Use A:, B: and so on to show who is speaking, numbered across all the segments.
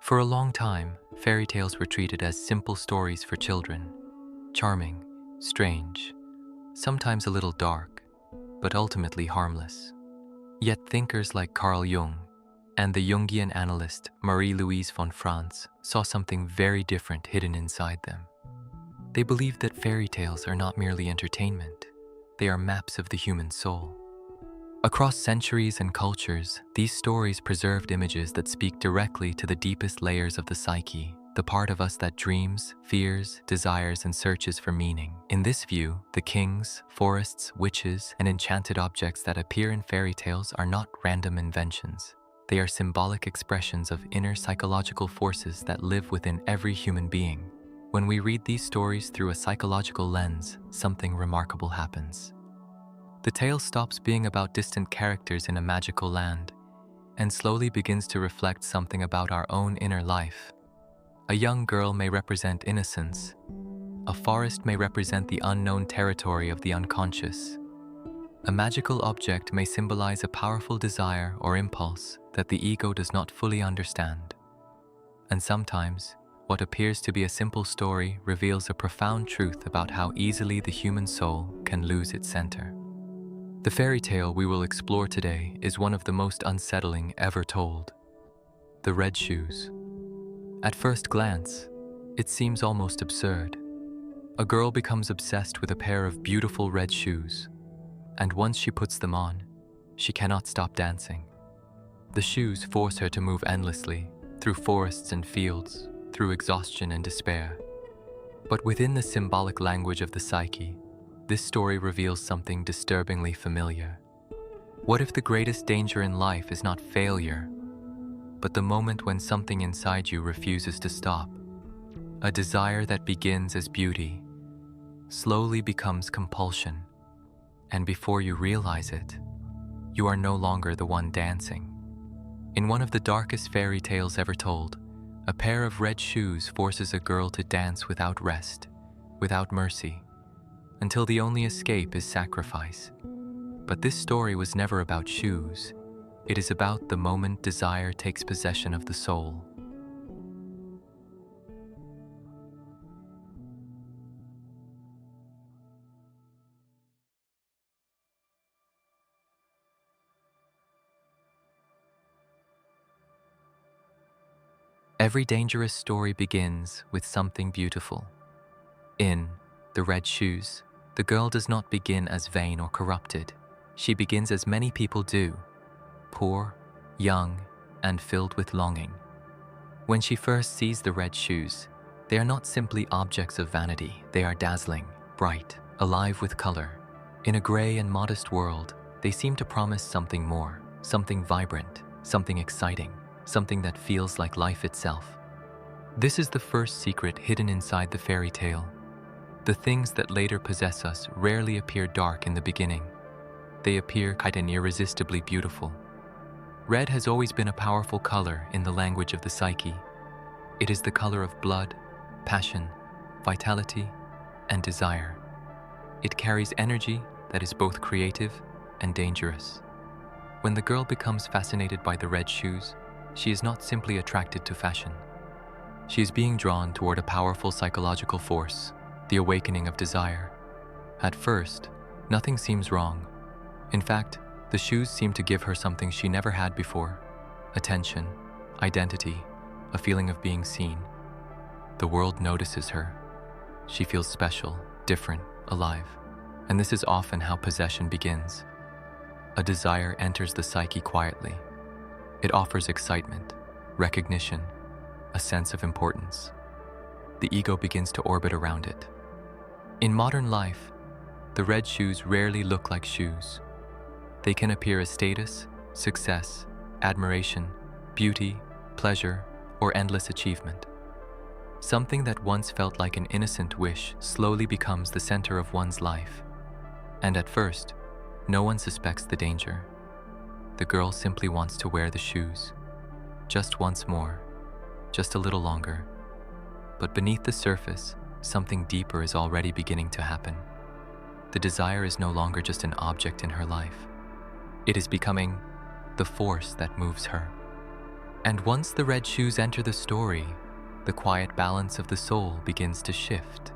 A: For a long time, fairy tales were treated as simple stories for children, charming, strange, sometimes a little dark, but ultimately harmless. Yet thinkers like Carl Jung and the Jungian analyst Marie-Louise von Franz saw something very different hidden inside them. They believed that fairy tales are not merely entertainment, they are maps of the human soul. Across centuries and cultures, these stories preserved images that speak directly to the deepest layers of the psyche, the part of us that dreams, fears, desires, and searches for meaning. In this view, the kings, forests, witches, and enchanted objects that appear in fairy tales are not random inventions. They are symbolic expressions of inner psychological forces that live within every human being. When we read these stories through a psychological lens, something remarkable happens. The tale stops being about distant characters in a magical land and slowly begins to reflect something about our own inner life. A young girl may represent innocence. A forest may represent the unknown territory of the unconscious. A magical object may symbolize a powerful desire or impulse that the ego does not fully understand. And sometimes, what appears to be a simple story reveals a profound truth about how easily the human soul can lose its center. The fairy tale we will explore today is one of the most unsettling ever told. The Red Shoes. At first glance, it seems almost absurd. A girl becomes obsessed with a pair of beautiful red shoes, and once she puts them on, she cannot stop dancing. The shoes force her to move endlessly, through forests and fields, through exhaustion and despair. But within the symbolic language of the psyche, this story reveals something disturbingly familiar. What if the greatest danger in life is not failure, but the moment when something inside you refuses to stop? A desire that begins as beauty slowly becomes compulsion, and before you realize it, you are no longer the one dancing. In one of the darkest fairy tales ever told, a pair of red shoes forces a girl to dance without rest, without mercy, until the only escape is sacrifice. But this story was never about shoes. It is about the moment desire takes possession of the soul. Every dangerous story begins with something beautiful. In The Red Shoes, the girl does not begin as vain or corrupted. She begins as many people do, poor, young, and filled with longing. When she first sees the red shoes, they are not simply objects of vanity. They are dazzling, bright, alive with color. In a gray and modest world, they seem to promise something more, something vibrant, something exciting, something that feels like life itself. This is the first secret hidden inside the fairy tale. The things that later possess us rarely appear dark in the beginning. They appear kind and irresistibly beautiful. Red has always been a powerful color in the language of the psyche. It is the color of blood, passion, vitality, and desire. It carries energy that is both creative and dangerous. When the girl becomes fascinated by the red shoes, she is not simply attracted to fashion. She is being drawn toward a powerful psychological force, the awakening of desire. At first, nothing seems wrong. In fact, the shoes seem to give her something she never had before: attention, identity, a feeling of being seen. The world notices her. She feels special, different, alive. And this is often how possession begins. A desire enters the psyche quietly. It offers excitement, recognition, a sense of importance. The ego begins to orbit around it. In modern life, the red shoes rarely look like shoes. They can appear as status, success, admiration, beauty, pleasure, or endless achievement. Something that once felt like an innocent wish slowly becomes the center of one's life. And at first, no one suspects the danger. The girl simply wants to wear the shoes. Just once more, just a little longer. But beneath the surface, something deeper is already beginning to happen. The desire is no longer just an object in her life. It is becoming the force that moves her. And once the red shoes enter the story, the quiet balance of the soul begins to shift.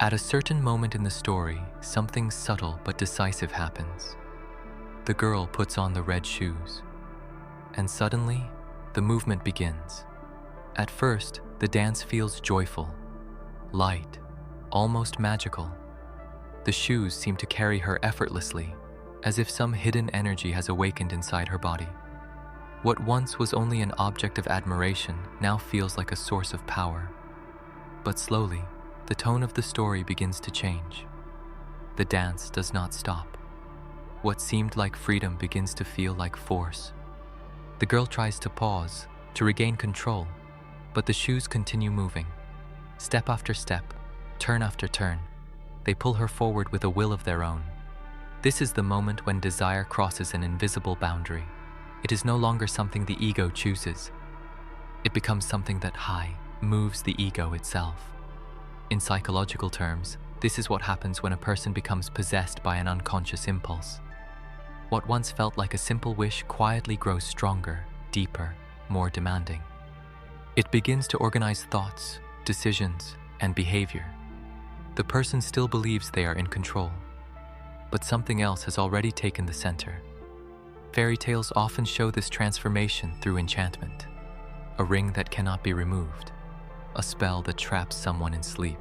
A: At a certain moment in the story, something subtle but decisive happens. The girl puts on the red shoes, and suddenly, the movement begins. At first, the dance feels joyful, light, almost magical. The shoes seem to carry her effortlessly, as if some hidden energy has awakened inside her body. What once was only an object of admiration now feels like a source of power. But slowly, the tone of the story begins to change. The dance does not stop. What seemed like freedom begins to feel like force. The girl tries to pause, to regain control, but the shoes continue moving. Step after step, turn after turn, they pull her forward with a will of their own. This is the moment when desire crosses an invisible boundary. It is no longer something the ego chooses. It becomes something that moves the ego itself. In psychological terms, this is what happens when a person becomes possessed by an unconscious impulse. What once felt like a simple wish quietly grows stronger, deeper, more demanding. It begins to organize thoughts, decisions, and behavior. The person still believes they are in control, but something else has already taken the center. Fairy tales often show this transformation through enchantment, a ring that cannot be removed, a spell that traps someone in sleep,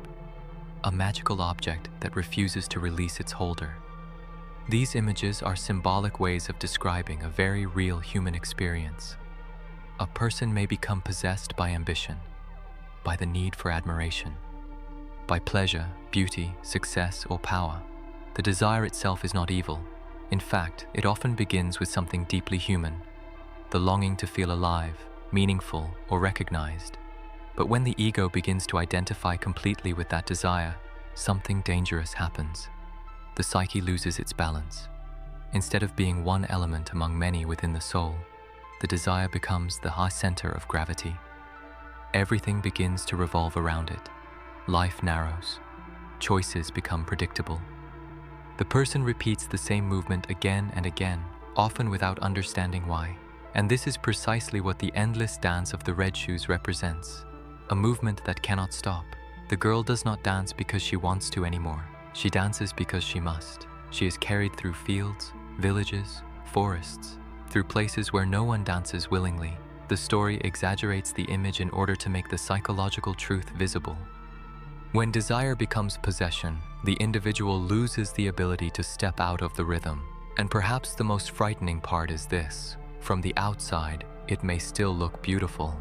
A: a magical object that refuses to release its holder. These images are symbolic ways of describing a very real human experience. A person may become possessed by ambition, by the need for admiration, by pleasure, beauty, success, or power. The desire itself is not evil. In fact, it often begins with something deeply human, the longing to feel alive, meaningful, or recognized. But when the ego begins to identify completely with that desire, something dangerous happens. The psyche loses its balance. Instead of being one element among many within the soul, the desire becomes the high center of gravity. Everything begins to revolve around it. Life narrows. Choices become predictable. The person repeats the same movement again and again, often without understanding why. And this is precisely what the endless dance of the red shoes represents. A movement that cannot stop. The girl does not dance because she wants to anymore. She dances because she must. She is carried through fields, villages, forests, through places where no one dances willingly. The story exaggerates the image in order to make the psychological truth visible. When desire becomes possession, the individual loses the ability to step out of the rhythm. And perhaps the most frightening part is this. From the outside, it may still look beautiful.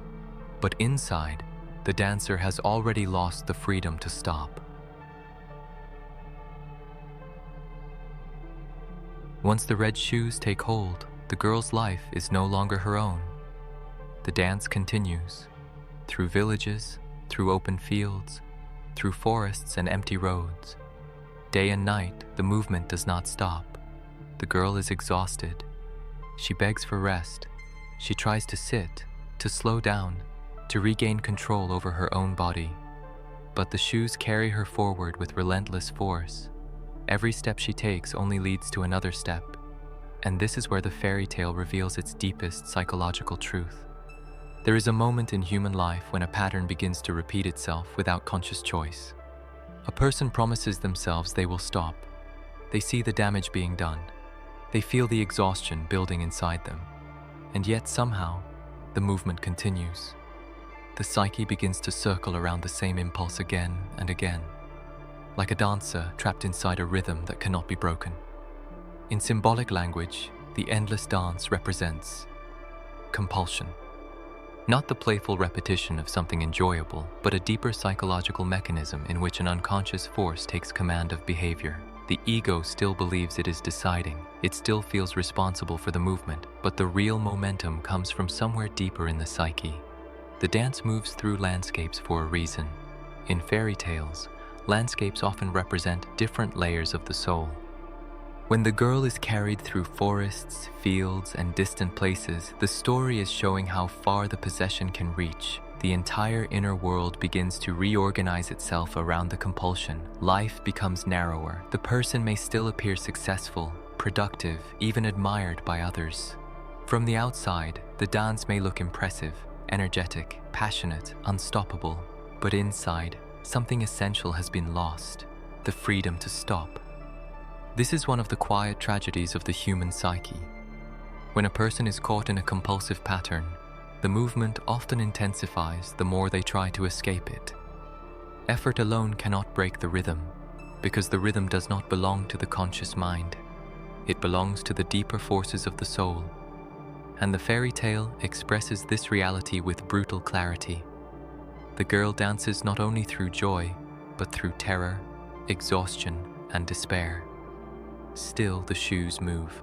A: But inside, the dancer has already lost the freedom to stop. Once the red shoes take hold, the girl's life is no longer her own. The dance continues, through villages, through open fields, through forests and empty roads. Day and night, the movement does not stop. The girl is exhausted. She begs for rest. She tries to sit, to slow down, to regain control over her own body. But the shoes carry her forward with relentless force. Every step she takes only leads to another step. And this is where the fairy tale reveals its deepest psychological truth. There is a moment in human life when a pattern begins to repeat itself without conscious choice. A person promises themselves they will stop. They see the damage being done. They feel the exhaustion building inside them. And yet somehow, the movement continues. The psyche begins to circle around the same impulse again and again, like a dancer trapped inside a rhythm that cannot be broken. In symbolic language, the endless dance represents compulsion. Not the playful repetition of something enjoyable, but a deeper psychological mechanism in which an unconscious force takes command of behavior. The ego still believes it is deciding, it still feels responsible for the movement, but the real momentum comes from somewhere deeper in the psyche. The dance moves through landscapes for a reason. In fairy tales, landscapes often represent different layers of the soul. When the girl is carried through forests, fields, and distant places, the story is showing how far the possession can reach. The entire inner world begins to reorganize itself around the compulsion. Life becomes narrower. The person may still appear successful, productive, even admired by others. From the outside, the dance may look impressive, energetic, passionate, unstoppable, but inside, something essential has been lost: the freedom to stop. This is one of the quiet tragedies of the human psyche. When a person is caught in a compulsive pattern, the movement often intensifies the more they try to escape it. Effort alone cannot break the rhythm, because the rhythm does not belong to the conscious mind. It belongs to the deeper forces of the soul. And the fairy tale expresses this reality with brutal clarity. The girl dances not only through joy, but through terror, exhaustion, and despair. Still the shoes move.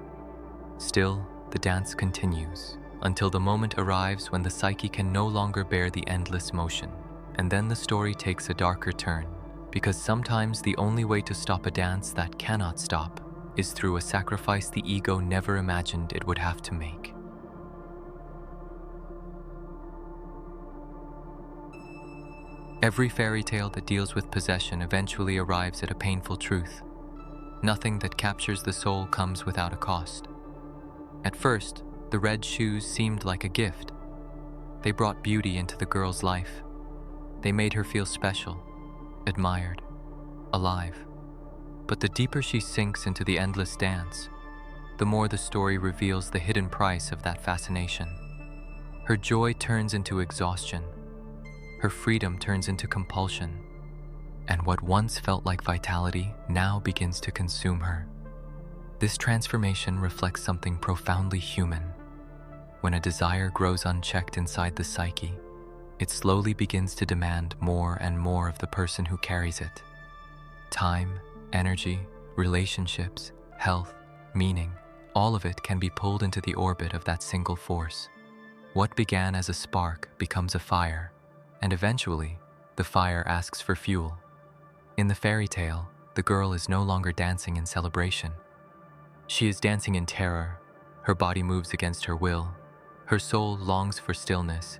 A: Still the dance continues, until the moment arrives when the psyche can no longer bear the endless motion. And then the story takes a darker turn, because sometimes the only way to stop a dance that cannot stop is through a sacrifice the ego never imagined it would have to make. Every fairy tale that deals with possession eventually arrives at a painful truth. Nothing that captures the soul comes without a cost. At first, the red shoes seemed like a gift. They brought beauty into the girl's life. They made her feel special, admired, alive. But the deeper she sinks into the endless dance, the more the story reveals the hidden price of that fascination. Her joy turns into exhaustion. Her freedom turns into compulsion. And what once felt like vitality now begins to consume her. This transformation reflects something profoundly human. When a desire grows unchecked inside the psyche, it slowly begins to demand more and more of the person who carries it. Time, energy, relationships, health, meaning, all of it can be pulled into the orbit of that single force. What began as a spark becomes a fire, and eventually, the fire asks for fuel. In the fairy tale, the girl is no longer dancing in celebration. She is dancing in terror. Her body moves against her will. Her soul longs for stillness,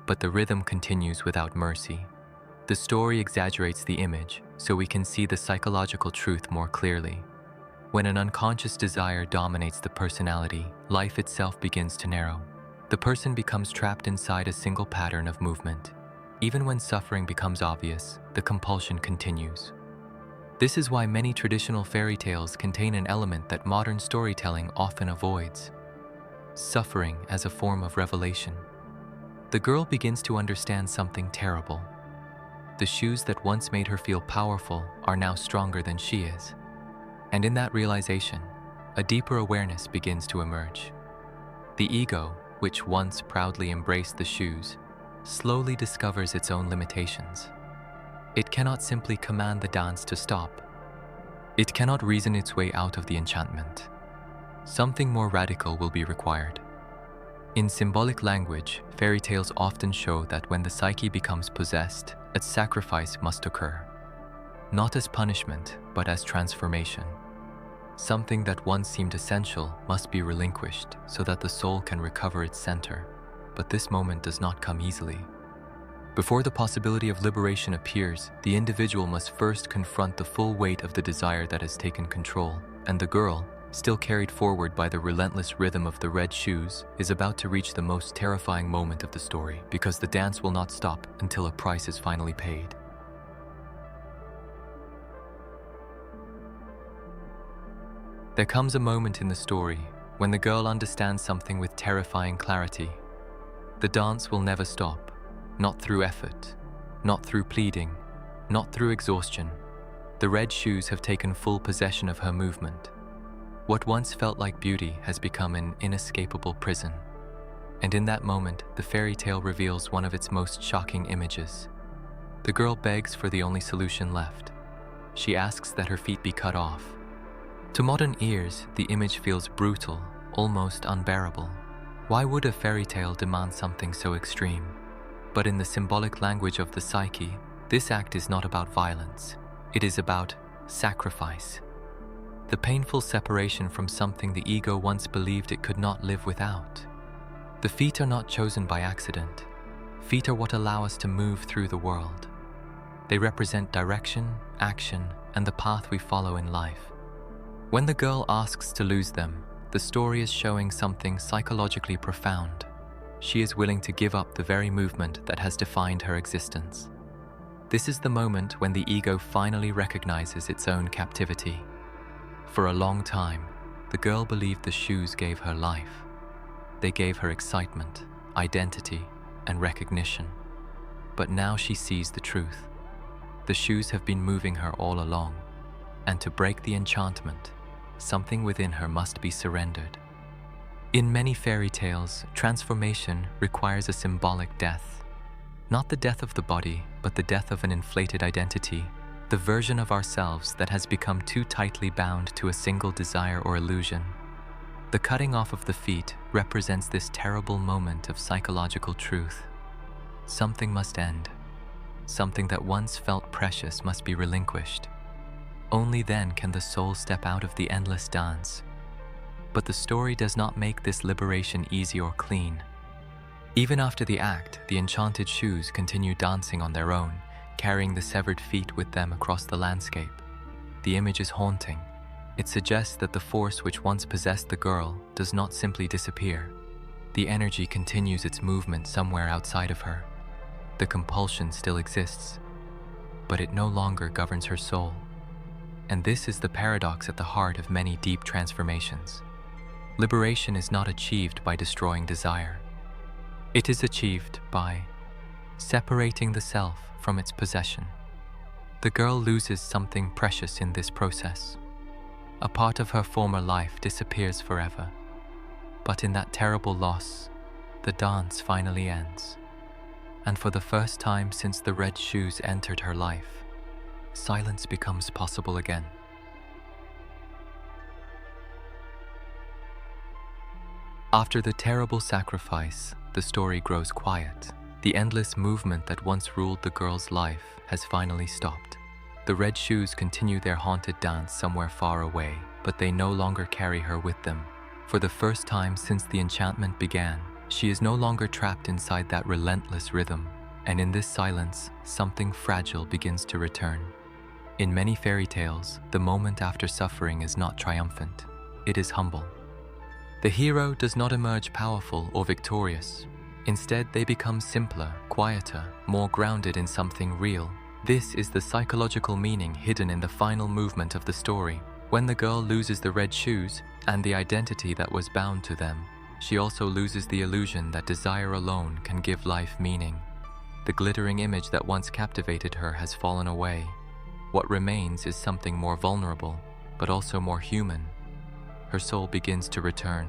A: but the rhythm continues without mercy. The story exaggerates the image so we can see the psychological truth more clearly. When an unconscious desire dominates the personality, life itself begins to narrow. The person becomes trapped inside a single pattern of movement. Even when suffering becomes obvious, the compulsion continues. This is why many traditional fairy tales contain an element that modern storytelling often avoids: suffering as a form of revelation. The girl begins to understand something terrible. The shoes that once made her feel powerful are now stronger than she is. And in that realization, a deeper awareness begins to emerge. The ego, which once proudly embraced the shoes, slowly discovers its own limitations. It cannot simply command the dance to stop. It cannot reason its way out of the enchantment. Something more radical will be required. In symbolic language, fairy tales often show that when the psyche becomes possessed, a sacrifice must occur. Not as punishment, but as transformation. Something that once seemed essential must be relinquished so that the soul can recover its center. But this moment does not come easily. Before the possibility of liberation appears, the individual must first confront the full weight of the desire that has taken control, and the girl, still carried forward by the relentless rhythm of the red shoes, is about to reach the most terrifying moment of the story, because the dance will not stop until a price is finally paid. There comes a moment in the story when the girl understands something with terrifying clarity. The dance will never stop, not through effort, not through pleading, not through exhaustion. The red shoes have taken full possession of her movement. What once felt like beauty has become an inescapable prison. And in that moment, the fairy tale reveals one of its most shocking images. The girl begs for the only solution left. She asks that her feet be cut off. To modern ears, the image feels brutal, almost unbearable. Why would a fairy tale demand something so extreme? But in the symbolic language of the psyche, this act is not about violence. It is about sacrifice. The painful separation from something the ego once believed it could not live without. The feet are not chosen by accident. Feet are what allow us to move through the world. They represent direction, action, and the path we follow in life. When the girl asks to lose them, the story is showing something psychologically profound. She is willing to give up the very movement that has defined her existence. This is the moment when the ego finally recognizes its own captivity. For a long time, the girl believed the shoes gave her life. They gave her excitement, identity, and recognition. But now she sees the truth. The shoes have been moving her all along, and to break the enchantment, something within her must be surrendered. In many fairy tales, transformation requires a symbolic death. Not the death of the body, but the death of an inflated identity, the version of ourselves that has become too tightly bound to a single desire or illusion. The cutting off of the feet represents this terrible moment of psychological truth. Something must end. Something that once felt precious must be relinquished. Only then can the soul step out of the endless dance. But the story does not make this liberation easy or clean. Even after the act, the enchanted shoes continue dancing on their own, carrying the severed feet with them across the landscape. The image is haunting. It suggests that the force which once possessed the girl does not simply disappear. The energy continues its movement somewhere outside of her. The compulsion still exists, but it no longer governs her soul. And this is the paradox at the heart of many deep transformations. Liberation is not achieved by destroying desire. It is achieved by separating the self from its possession. The girl loses something precious in this process. A part of her former life disappears forever. But in that terrible loss, the dance finally ends. And for the first time since the red shoes entered her life, silence becomes possible again. After the terrible sacrifice, the story grows quiet. The endless movement that once ruled the girl's life has finally stopped. The red shoes continue their haunted dance somewhere far away, but they no longer carry her with them. For the first time since the enchantment began, she is no longer trapped inside that relentless rhythm, and in this silence, something fragile begins to return. In many fairy tales, the moment after suffering is not triumphant, it is humble. The hero does not emerge powerful or victorious. Instead, they become simpler, quieter, more grounded in something real. This is the psychological meaning hidden in the final movement of the story. When the girl loses the red shoes and the identity that was bound to them, she also loses the illusion that desire alone can give life meaning. The glittering image that once captivated her has fallen away. What remains is something more vulnerable, but also more human. Her soul begins to return.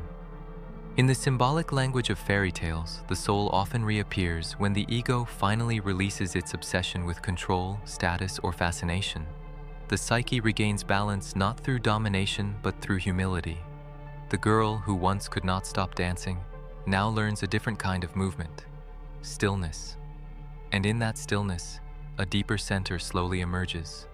A: In the symbolic language of fairy tales, the soul often reappears when the ego finally releases its obsession with control, status, or fascination. The psyche regains balance not through domination, but through humility. The girl who once could not stop dancing now learns a different kind of movement, stillness. And in that stillness, a deeper center slowly emerges.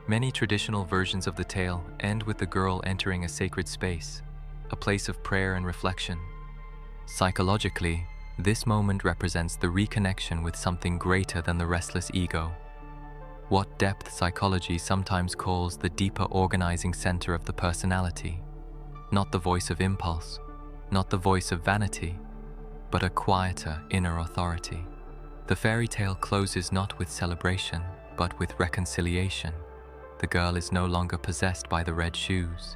A: Many traditional versions of the tale end with the girl entering a sacred space, a place of prayer and reflection. Psychologically, this moment represents the reconnection with something greater than the restless ego. What depth psychology sometimes calls the deeper organizing center of the personality. Not the voice of impulse, not the voice of vanity, but a quieter inner authority. The fairy tale closes not with celebration, but with reconciliation. The girl is no longer possessed by the red shoes.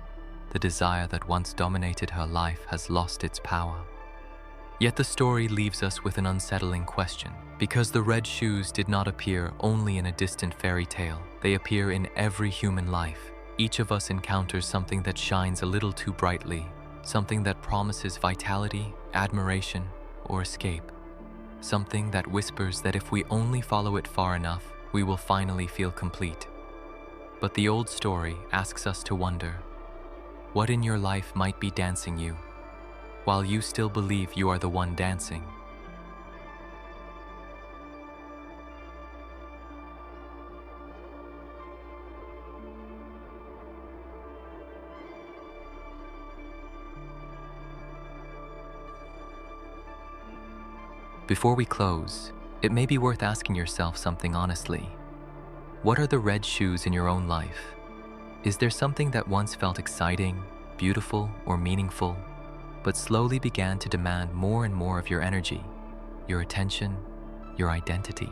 A: The desire that once dominated her life has lost its power. Yet the story leaves us with an unsettling question. Because the red shoes did not appear only in a distant fairy tale, they appear in every human life. Each of us encounters something that shines a little too brightly, something that promises vitality, admiration, or escape. Something that whispers that if we only follow it far enough, we will finally feel complete. But the old story asks us to wonder, what in your life might be dancing you, while you still believe you are the one dancing? Before we close, it may be worth asking yourself something honestly. What are the red shoes in your own life? Is there something that once felt exciting, beautiful, or meaningful, but slowly began to demand more and more of your energy, your attention, your identity?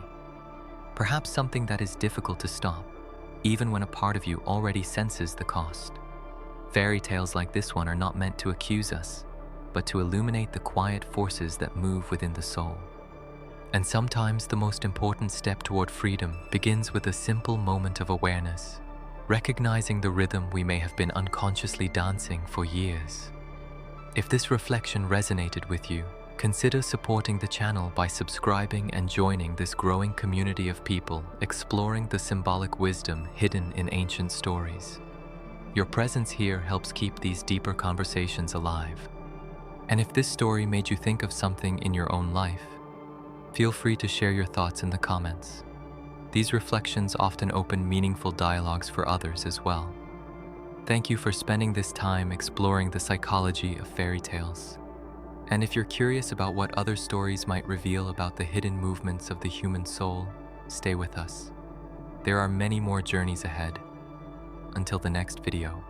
A: Perhaps something that is difficult to stop, even when a part of you already senses the cost. Fairy tales like this one are not meant to accuse us, but to illuminate the quiet forces that move within the soul. And sometimes the most important step toward freedom begins with a simple moment of awareness, recognizing the rhythm we may have been unconsciously dancing for years. If this reflection resonated with you, consider supporting the channel by subscribing and joining this growing community of people exploring the symbolic wisdom hidden in ancient stories. Your presence here helps keep these deeper conversations alive. And if this story made you think of something in your own life, feel free to share your thoughts in the comments. These reflections often open meaningful dialogues for others as well. Thank you for spending this time exploring the psychology of fairy tales. And if you're curious about what other stories might reveal about the hidden movements of the human soul, stay with us. There are many more journeys ahead. Until the next video.